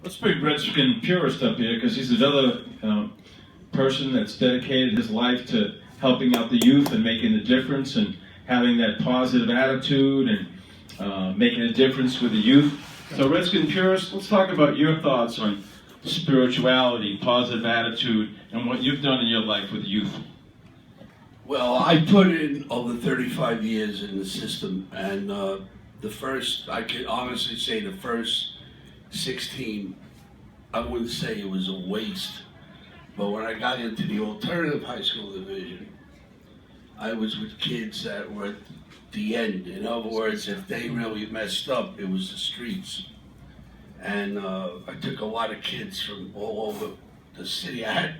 Let's bring Redskin Purist up here because he's another person that's dedicated his life to helping out the youth and making a difference and having that positive attitude and making a difference with the youth. So Redskin Purist, let's talk about your thoughts on spirituality, positive attitude, and what you've done in your life with the youth. Well, I put in over 35 years in the system, and I can honestly say the first 16, I wouldn't say it was a waste, but when I got into the alternative high school division, I was with kids that were at the end. In other words, if they really messed up, it was the streets. And I took a lot of kids from all over the city. I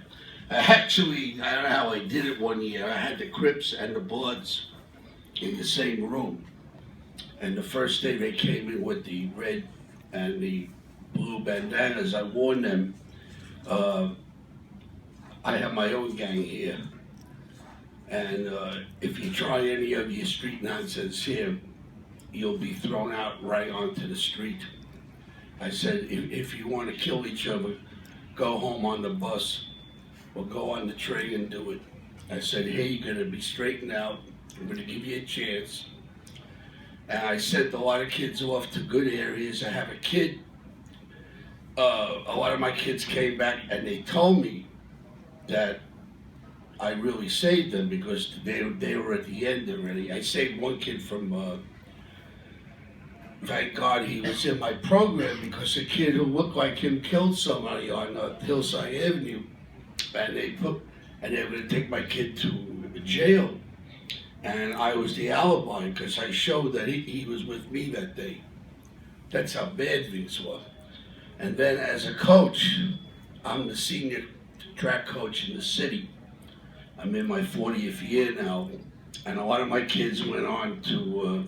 don't know how I did it one year. I had the Crips and the Bloods in the same room. And the first day they came in with the red and the blue bandanas, I warned them, I have my own gang here. And if you try any of your street nonsense here, you'll be thrown out right onto the street. I said, if you want to kill each other, go home on the bus or go on the train and do it. I said, hey, you're going to be straightened out. I'm going to give you a chance. And I sent a lot of kids off to good areas. I have a kid, a lot of my kids came back and they told me that I really saved them because they were at the end already. I saved one kid from, thank God he was in my program, because a kid who looked like him killed somebody on Hillside Avenue, and they were going to take my kid to jail. And I was the alibi because I showed that he was with me that day. That's how bad things were. And then as a coach, I'm the senior track coach in the city. I'm in my 40th year now, and a lot of my kids went on to,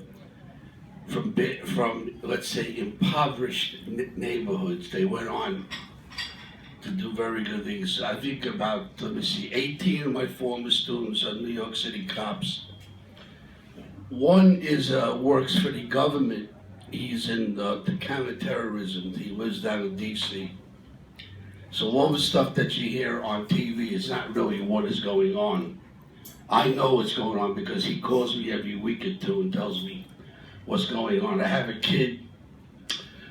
from let's say, impoverished neighborhoods, they went on to do very good things. I think about, 18 of my former students are New York City cops. One is works for the government. He's in the counterterrorism. He lives down in D.C. So all the stuff that you hear on TV is not really what is going on. I know what's going on because he calls me every week or two and tells me what's going on. I have a kid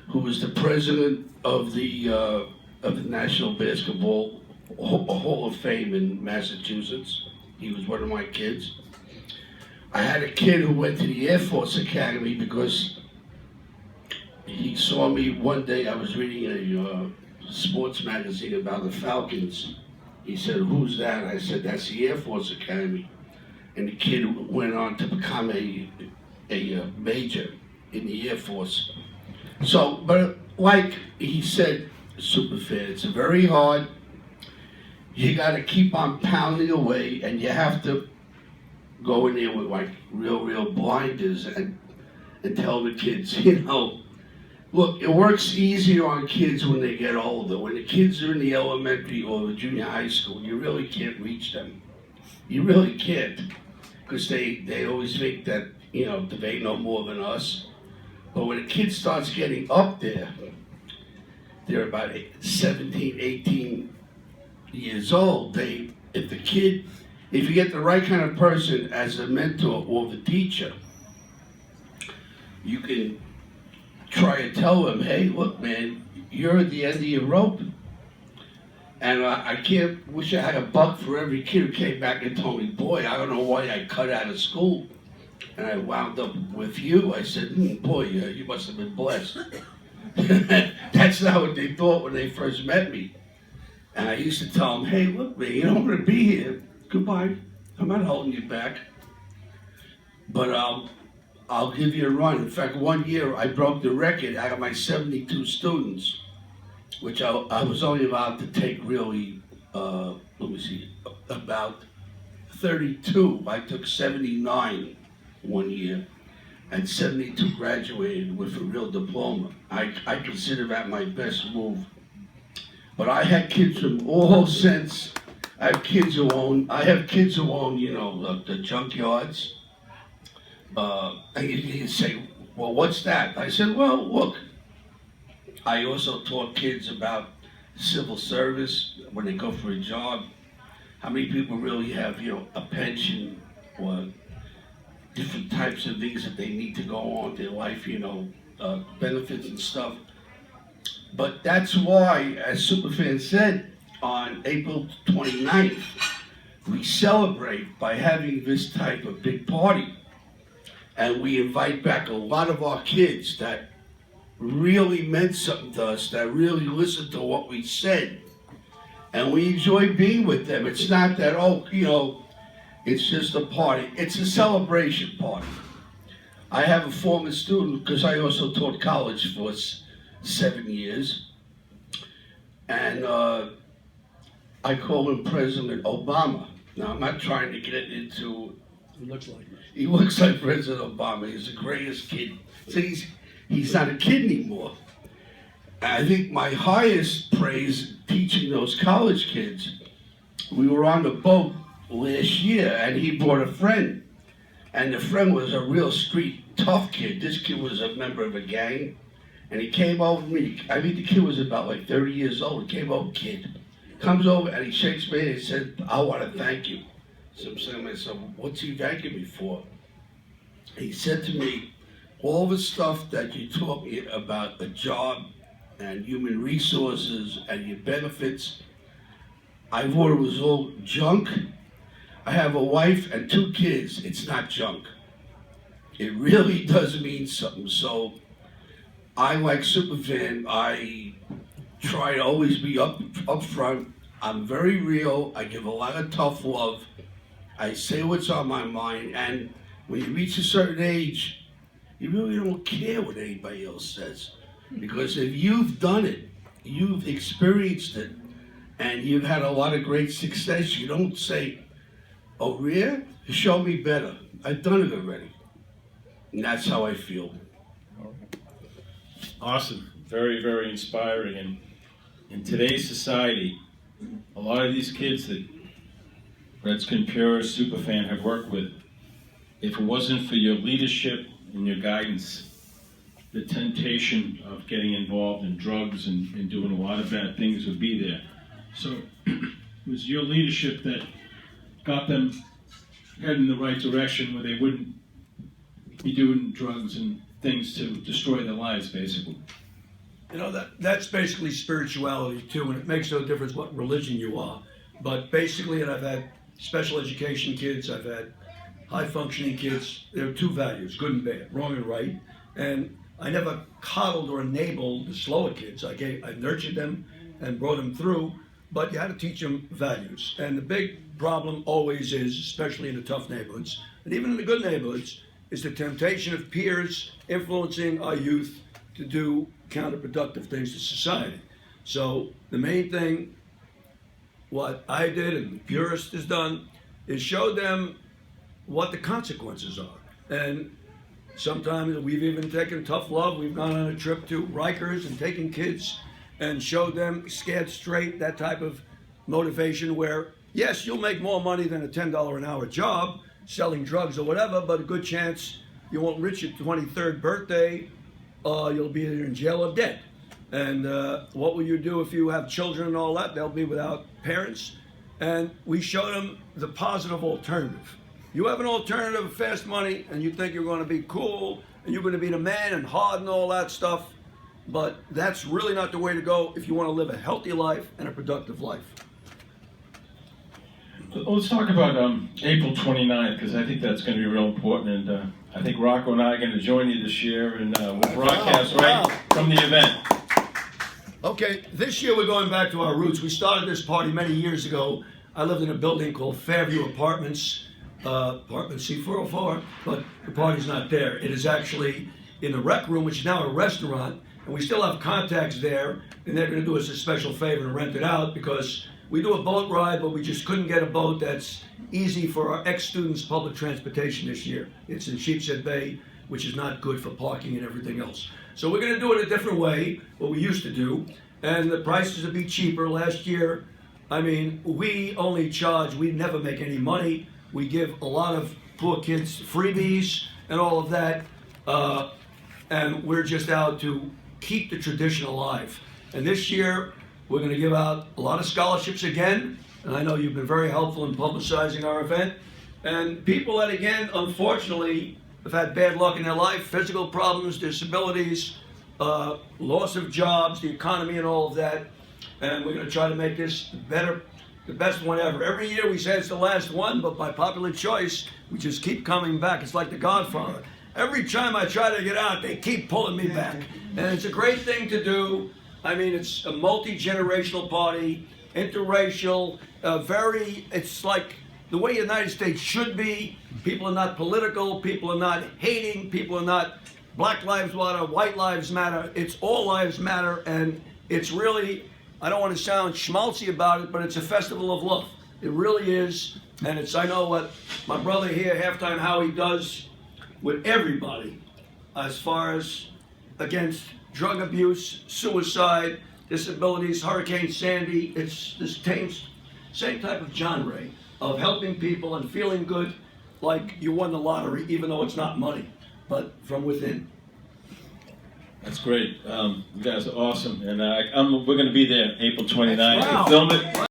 who was the president of the National Basketball Hall of Fame in Massachusetts. He was one of my kids. I had a kid who went to the Air Force Academy because he saw me one day. I was reading a sports magazine about the Falcons. He said, "Who's that?" I said, "That's the Air Force Academy." And the kid went on to become a major in the Air Force. So, but like he said, Superfan, it's very hard. You got to keep on pounding away, and you have to go in there with like real blinders and tell the kids, look, it works easier on kids when they get older. When the kids are in the elementary or the junior high school, you really can't reach them. You really can't, because they always think that, they know more than us. But when a kid starts getting up there, they're about 17, 18 years old. If you get the right kind of person as a mentor or the teacher, you can try to tell them, hey, look, man, you're at the end of your rope. And wish I had $1 for every kid who came back and told me, boy, I don't know why I cut out of school. And I wound up with you. I said, boy, you must have been blessed. That's not what they thought when they first met me. And I used to tell them, hey, look, man, you don't want to be here. Goodbye. I'm not holding you back. But I'll give you a run. In fact, one year I broke the record out of my 72 students, which I was only allowed to take really, about 32. I took 79 one year, and 72 graduated with a real diploma. I consider that my best move. But I had kids from all sense. I have kids who own, the junkyards. And you say, well, what's that? I said, well, look, I also taught kids about civil service when they go for a job. How many people really have, a pension or different types of things that they need to go on in their life, benefits and stuff. But that's why, as Superfan said, on April 29th, we celebrate by having this type of big party. And we invite back a lot of our kids that really meant something to us, that really listened to what we said. And we enjoy being with them. It's not that, it's just a party. It's a celebration party. I have a former student, because I also taught college for 7 years. And I call him President Obama. Now, I'm not trying to get into... He looks like President Obama. He's the greatest kid. So he's not a kid anymore. I think my highest praise teaching those college kids, we were on the boat last year and he brought a friend. And the friend was a real street tough kid. This kid was a member of a gang. And he came over to me. I mean, the kid was about like 30 years old. He came over, kid. Comes over and he shakes me and he said, I want to thank you. So I'm saying to myself, what's he thanking me for? He said to me, all the stuff that you taught me about a job and human resources and your benefits, I thought it was all junk. I have a wife and 2 kids. It's not junk. It really does mean something. So I, like Superfan, I try to always be up front. I'm very real. I give a lot of tough love. I say what's on my mind, and when you reach a certain age, you really don't care what anybody else says. Because if you've done it, you've experienced it, and you've had a lot of great success, you don't say, oh, really? Show me better. I've done it already. And that's how I feel. Awesome. Very, very inspiring. And in today's society, a lot of these kids that Redskin Purist Superfan have worked with, if it wasn't for your leadership and your guidance, the temptation of getting involved in drugs and doing a lot of bad things would be there. So it was your leadership that got them heading in the right direction where they wouldn't be doing drugs and things to destroy their lives, basically. That's basically spirituality too, and it makes no difference what religion you are. But basically, and I've had special education kids, I've had high functioning kids. There are 2 values, good and bad, wrong and right. And I never coddled or enabled the slower kids. I nurtured them and brought them through, but you had to teach them values. And the big problem always is, especially in the tough neighborhoods, and even in the good neighborhoods, is the temptation of peers influencing our youth to do counterproductive things to society. So the main thing, what I did and the Purist has done, is show them what the consequences are. And sometimes we've even taken tough love. We've gone on a trip to Rikers and taken kids and showed them scared straight, that type of motivation where, yes, you'll make more money than a $10 an hour job selling drugs or whatever, but a good chance you won't reach your 23rd birthday. You'll be either in jail or dead. And what will you do if you have children and all that? They'll be without parents. And we show them the positive alternative. You have an alternative, fast money, and you think you're going to be cool, and you're going to be the man and hard and all that stuff. But that's really not the way to go if you want to live a healthy life and a productive life. Let's talk about April 29th, because I think that's going to be real important. And I think Rocco and I are going to join you this year, and we'll broadcast right from the event. Okay, this year we're going back to our roots. We started this party many years ago. I lived in a building called Fairview Apartments, apartment C404, but the party's not there. It is actually in the rec room, which is now a restaurant, and we still have contacts there, and they're going to do us a special favor and rent it out because we do a boat ride, but we just couldn't get a boat that's easy for our ex-students' public transportation this year. It's in Sheepshead Bay, which is not good for parking and everything else. So we're going to do it a different way, what we used to do, and the prices will be cheaper. Last year, I mean, we only charge, we never make any money. We give a lot of poor kids freebies and all of that, and we're just out to keep the tradition alive. And this year, we're going to give out a lot of scholarships again. And I know you've been very helpful in publicizing our event. And people that, again, unfortunately, have had bad luck in their life, physical problems, disabilities, loss of jobs, the economy and all of that. And we're going to try to make this better, the best one ever. Every year we say it's the last one, but by popular choice, we just keep coming back. It's like The Godfather. Every time I try to get out, they keep pulling me back. And it's a great thing to do. I mean, it's a multi-generational party, interracial, it's like the way the United States should be. People are not political, people are not hating, people are not Black Lives Matter, White Lives Matter. It's all lives matter, and it's really, I don't want to sound schmaltzy about it, but it's a festival of love. It really is, and it's, I know what my brother here, Halftime Howie, does with everybody as far as against drug abuse, suicide, disabilities, Hurricane Sandy. It's this same type of genre of helping people and feeling good like you won the lottery, even though it's not money, but from within. That's great. You guys are awesome. And we're going to be there April 29th Wow. to film it.